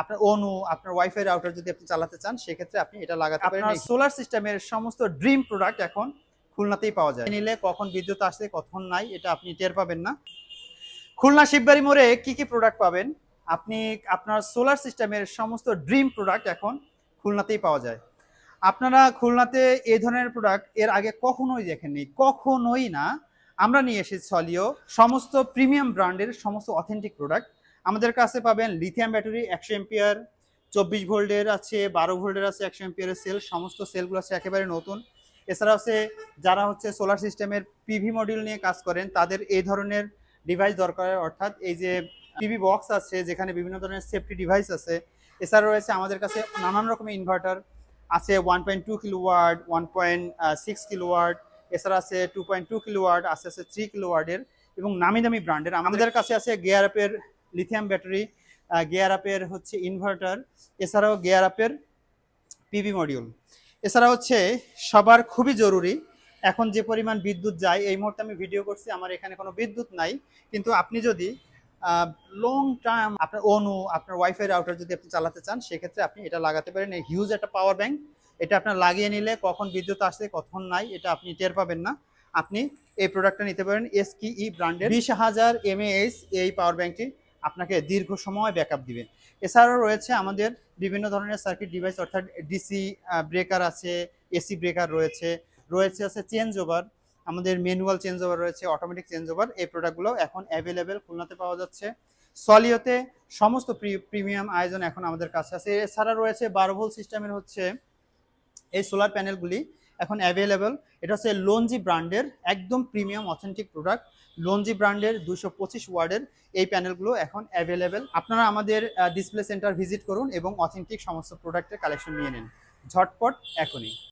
আপনার অনু, আপনার wifi router যদি আপনি চালাতে চান সেক্ষেত্রে আপনি এটা লাগাতে পারেন। আপনার সোলার সিস্টেমের সমস্ত ড্রিম প্রোডাক্ট এখন খুলনাতেই পাওয়া যায়। নিলে কখন বিদ্যুৎ আসছে কখন নাই এটা আপনি টের পাবেন না। খুলনা শিববাড়ি মোড়ে কি কি প্রোডাক্ট পাবেন? আপনি আপনার সোলার সিস্টেমের সমস্ত ড্রিম প্রোডাক্ট এখন খুলনাতেই পাওয়া যায়। আপনারা খুলনাতে এই ধরনের প্রোডাক্ট এর আগে কখনোই দেখেননি, কখনোই না। আমরা নিয়ে এসেছি সলিও সমস্ত প্রিমিয়াম ব্র্যান্ডের সমস্ত অথেন্টিক প্রোডাক্ট। আমাদের কাছে পাবেন লিথিয়াম ব্যাটারি 100 এম্পিয়ার, 24 ভোল্টের আছে, 12 ভোল্টের আছে, 100 এম্পিয়ারের সেল। সমস্ত সেলগুলো আছে একেবারে নতুন। এছাড়া হচ্ছে যারা হচ্ছে সোলার সিস্টেমের পিভি মডিউল নিয়ে কাজ করেন তাদের এই ধরনের ডিভাইস দরকার, অর্থাৎ এই যে পিভি বক্স আছে যেখানে বিভিন্ন ধরনের সেফটি ডিভাইস আছে। এছাড়া রয়েছে আমাদের কাছে নানান রকমের ইনভার্টার আছে, 1.2 কিলোওয়াট, 1.6 কিলোওয়াট, এছাড়া আছে 2.2 কিলোওয়াট, আছে 3 কিলোওয়াটের এবং নামি দামি ব্র্যান্ডের। আমাদের কাছে আছে গিয়ার আপের লিথিয়াম ব্যাটারি, গিয়ার আপের হচ্ছে ইনভার্টার, এছাড়াও গিয়ার আপের পিভি মডিউল। এছাড়া হচ্ছে সবার খুবই জরুরি, এখন যে পরিমাণ বিদ্যুৎ যায়, এই মুহূর্তে আমি ভিডিও করছি আমার এখানে কোনো বিদ্যুৎ নাই, কিন্তু আপনি যদি লং টার্ম আপনার অনু, আপনার ওয়াইফাই রাউটার যদি আপনি চালাতে চান সেক্ষেত্রে আপনি এটা লাগাতে পারেন। এই হিউজ একটা পাওয়ার ব্যাংক, এটা আপনার লাগিয়ে নিলে কখন বিদ্যুৎ আসছে কখন নাই এটা আপনি টের পাবেন না। আপনি এই প্রোডাক্টটা নিতে পারেন এসকিই ব্র্যান্ডের 20,000 mAh। এই পাওয়ার ব্যাংকটি আপনাকে দীর্ঘ সময় ব্যাকআপ দিবে। এছাড়াও রয়েছে আমাদের বিভিন্ন ধরনের সার্কিট ডিভাইস, অর্থাৎ ডিসি ব্রেকার আছে, এসি ব্রেকার রয়েছে, আছে চেঞ্জ ওভার, আমাদের ম্যানুয়াল চেঞ্জ ওভার রয়েছে, অটোমেটিক চেঞ্জ ওভার। এই প্রোডাক্টগুলো এখন অ্যাভেলেবেল খুলনাতে পাওয়া যাচ্ছে। সলিওতে সমস্ত প্রিমিয়াম আয়োজন এখন আমাদের কাছে আছে। এছাড়া রয়েছে 12 ভোল্ট সিস্টেমের হচ্ছে এই সোলার প্যানেলগুলি এখন অ্যাভেলেবেল। এটা হচ্ছে লঞ্জি ব্র্যান্ডের একদম প্রিমিয়াম অথেন্টিক প্রোডাক্ট। লঞ্জি ব্র্যান্ডের 225 ওয়ার্ডের এই প্যানেলগুলো এখন অ্যাভেলেবেল। আপনারা আমাদের ডিসপ্লে সেন্টার ভিজিট করুন এবং অথেন্টিক সমস্ত প্রোডাক্টের কালেকশন নিয়ে নিন ঝটপট এখনই।